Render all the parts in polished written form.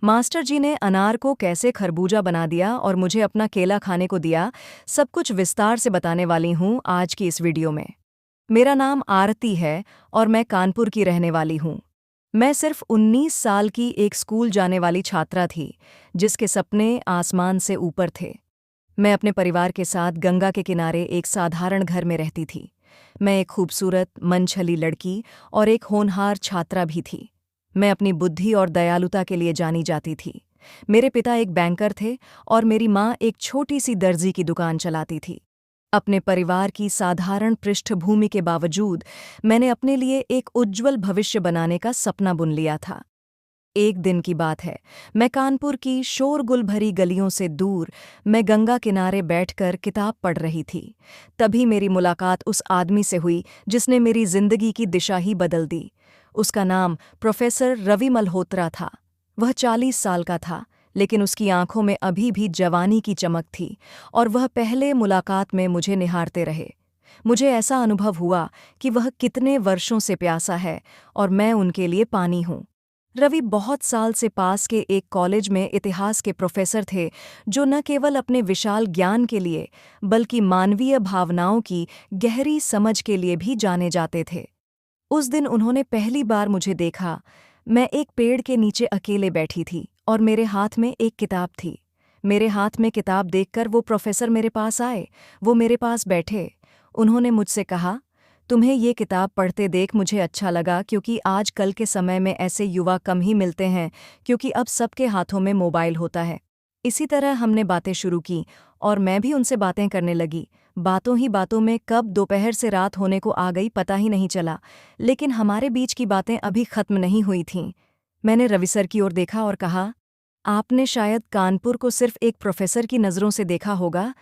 Master जी ने अनार को कैसे खरबूजा बना दिया और मुझे अपना केला खाने को दिया, सब कुछ विस्तार से बताने वाली हूँ आज की इस वीडियो में। मेरा नाम आरती है और मैं कानपुर की रहने वाली हूँ। मैं सिर्फ 19 साल की एक स्कूल जाने वाली छात्रा थी, जिसके सपने आसमान से ऊपर थे। मैं अपने परिवार के साथ गंगा के किनारे एक साधारण घर में रहती थी। मैं एक खूबसूरत, मनछली लड़की और एक होनहार छात्रा भी थी। मैं अपनी बुद्धि और दयालुता के लिए जानी जाती थी। मेरे पिता एक बैंकर थे और मेरी माँ एक छोटी सी दर्जी की दुकान चलाती थी। अपने परिवार की साधारण पृष्ठभूमि के बावजूद मैंने अपने लिए एक उज्ज्वल भविष्य बनाने का सपना बुन लिया था। एक दिन की बात है, मैं कानपुर की शोरगुल भरी गलियों से दूर मैं गंगा किनारे बैठकर किताब पढ़ रही थी। तभी मेरी मुलाकात उस आदमी से हुई जिसने मेरी जिंदगी की दिशा ही बदल दी। उसका नाम प्रोफेसर रवि मल्होत्रा था। वह 40 साल का था, लेकिन उसकी आंखों में अभी भी जवानी की चमक थी और वह पहले मुलाकात में मुझे निहारते रहे। मुझे ऐसा अनुभव हुआ कि वह कितने वर्षों से प्यासा है और मैं उनके लिए पानी हूँ। रवि बहुत साल से पास के एक कॉलेज में इतिहास के प्रोफेसर थे, जो न केवल अपने विशाल ज्ञान के लिए बल्कि मानवीय भावनाओं की गहरी समझ के लिए भी जाने जाते थे। उस दिन उन्होंने पहली बार मुझे देखा। मैं एक पेड़ के नीचे अकेले बैठी थी और मेरे हाथ में एक किताब थी। मेरे हाथ में किताब देखकर वो प्रोफेसर मेरे पास आए। वो मेरे पास बैठे। उन्होंने मुझसे कहा, तुम्हें ये किताब पढ़ते देख मुझे अच्छा लगा, क्योंकि आज कल के समय में ऐसे युवा कम ही मिलते हैं, क्योंकि अब सबके हाथों में मोबाइल होता है। इसी तरह हमने बातें शुरू की और मैं भी उनसे बातें करने लगी। बातों ही बातों में कब दोपहर से रात होने को आ गई पता ही नहीं चला, लेकिन हमारे बीच की बातें अभी खत्म नहीं हुई थीं। मैंने रवि सर की ओर देखा और कहा, आपने शायद कानपुर को सिर्फ एक प्रोफेसर की नज़रों से देखा होगा,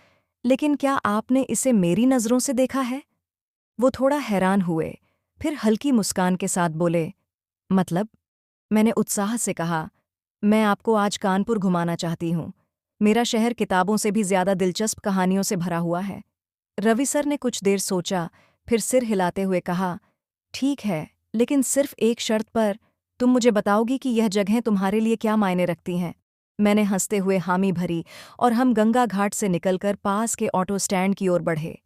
लेकिन क्या आपने इसे मेरी नज़रों से देखा है? वो थोड़ा हैरान हुए, फिर हल्की मुस्कान के साथ बोले, मतलब? मैंने उत्साह से कहा, मैं आपको आज कानपुर घुमाना चाहती हूँ। मेरा शहर किताबों से भी ज्यादा दिलचस्प कहानियों से भरा हुआ है। रवि सर ने कुछ देर सोचा, फिर सिर हिलाते हुए कहा, ठीक है, लेकिन सिर्फ एक शर्त पर। तुम मुझे बताओगी कि यह जगह तुम्हारे लिए क्या मायने रखती हैं। मैंने हंसते हुए हामी भरी और हम गंगा घाट से निकलकर पास के ऑटो स्टैंड की ओर बढ़े।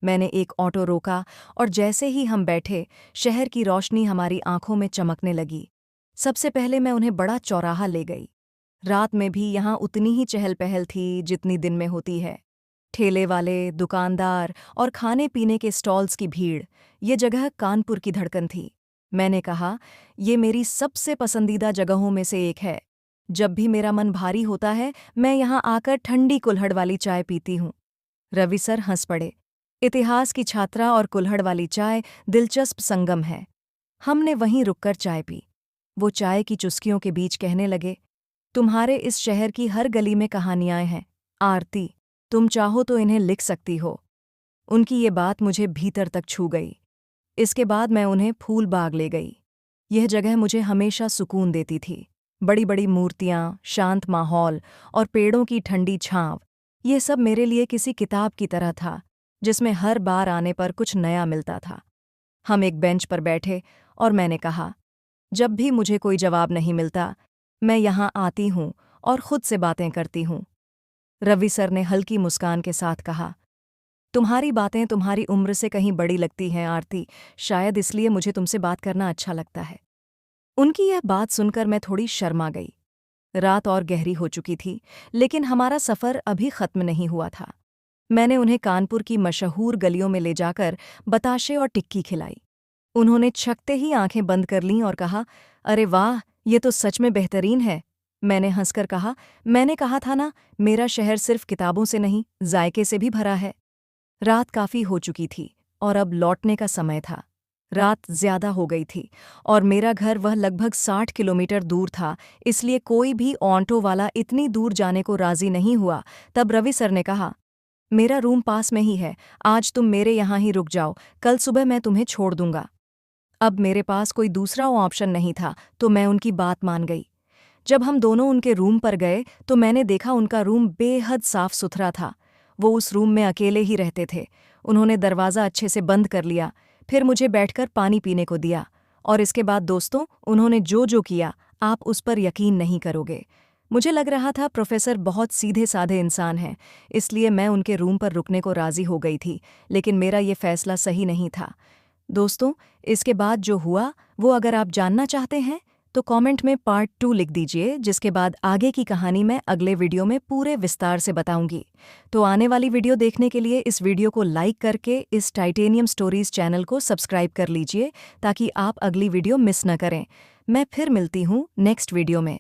मैंने एक ऑटो रोका और जैसे ही हम बैठे, शहर की रोशनी हमारी आंखों में चमकने लगी। सबसे पहले मैं उन्हें बड़ा चौराहा ले गई। रात में भी यहाँ उतनी ही चहल पहल थी जितनी दिन में होती है। ठेले वाले, दुकानदार और खाने पीने के स्टॉल्स की भीड़, ये जगह कानपुर की धड़कन थी। मैंने कहा, ये मेरी सबसे पसंदीदा जगहों में से एक है। जब भी मेरा मन भारी होता है, मैं यहाँ आकर ठंडी कुल्हड़ वाली चाय पीती हूँ। रवि सर हंस पड़े। इतिहास की छात्रा और कुल्हड़ वाली चाय दिलचस्प संगम है। हमने वहीं रुककर चाय पी। वो चाय की चुस्कियों के बीच कहने लगे, तुम्हारे इस शहर की हर गली में कहानियां हैं आरती, तुम चाहो तो इन्हें लिख सकती हो। उनकी ये बात मुझे भीतर तक छू गई। इसके बाद मैं उन्हें फूल बाग ले गई। यह जगह मुझे हमेशा सुकून देती थी। बड़ी बड़ी मूर्तियां, शांत माहौल और पेड़ों की ठंडी छांव, ये सब मेरे लिए किसी किताब की तरह था, जिसमें हर बार आने पर कुछ नया मिलता था। हम एक बेंच पर बैठे और मैंने कहा, जब भी मुझे कोई जवाब नहीं मिलता, मैं यहाँ आती हूँ और खुद से बातें करती हूँ। रवि सर ने हल्की मुस्कान के साथ कहा, तुम्हारी बातें तुम्हारी उम्र से कहीं बड़ी लगती हैं आरती, शायद इसलिए मुझे तुमसे बात करना अच्छा लगता है। उनकी यह बात सुनकर मैं थोड़ी शर्मा गई। रात और गहरी हो चुकी थी, लेकिन हमारा सफ़र अभी खत्म नहीं हुआ था। मैंने उन्हें कानपुर की मशहूर गलियों में ले जाकर बताशे और टिक्की खिलाई। उन्होंने छकते ही आंखें बंद कर लीं और कहा, अरे वाह, ये तो सच में बेहतरीन है। मैंने हंसकर कहा, मैंने कहा था ना, मेरा शहर सिर्फ किताबों से नहीं, जायके से भी भरा है। रात काफ़ी हो चुकी थी और अब लौटने का समय था। रात ज्यादा हो गई थी और मेरा घर वह लगभग 60 किलोमीटर दूर था, इसलिए कोई भी ऑटो वाला इतनी दूर जाने को राजी नहीं हुआ। तब रवि सर ने कहा, मेरा रूम पास में ही है, आज तुम मेरे यहाँ ही रुक जाओ, कल सुबह मैं तुम्हें छोड़ दूंगा। अब मेरे पास कोई दूसरा ऑप्शन नहीं था, तो मैं उनकी बात मान गई। जब हम दोनों उनके रूम पर गए तो मैंने देखा उनका रूम बेहद साफ सुथरा था। वो उस रूम में अकेले ही रहते थे। उन्होंने दरवाज़ा अच्छे से बंद कर लिया, फिर मुझे बैठकर पानी पीने को दिया और इसके बाद दोस्तों, उन्होंने जो जो किया आप उस पर यकीन नहीं करोगे। मुझे लग रहा था प्रोफेसर बहुत सीधे साधे इंसान हैं, इसलिए मैं उनके रूम पर रुकने को राजी हो गई थी, लेकिन मेरा ये फैसला सही नहीं था। दोस्तों, इसके बाद जो हुआ वो अगर आप जानना चाहते हैं तो कमेंट में पार्ट 2 लिख दीजिए, जिसके बाद आगे की कहानी मैं अगले वीडियो में पूरे विस्तार से बताऊंगी। तो आने वाली वीडियो देखने के लिए इस वीडियो को लाइक करके इस टाइटेनियम स्टोरीज चैनल को सब्सक्राइब कर लीजिए ताकि आप अगली वीडियो मिस न करें। मैं फिर मिलती हूँ नेक्स्ट वीडियो में।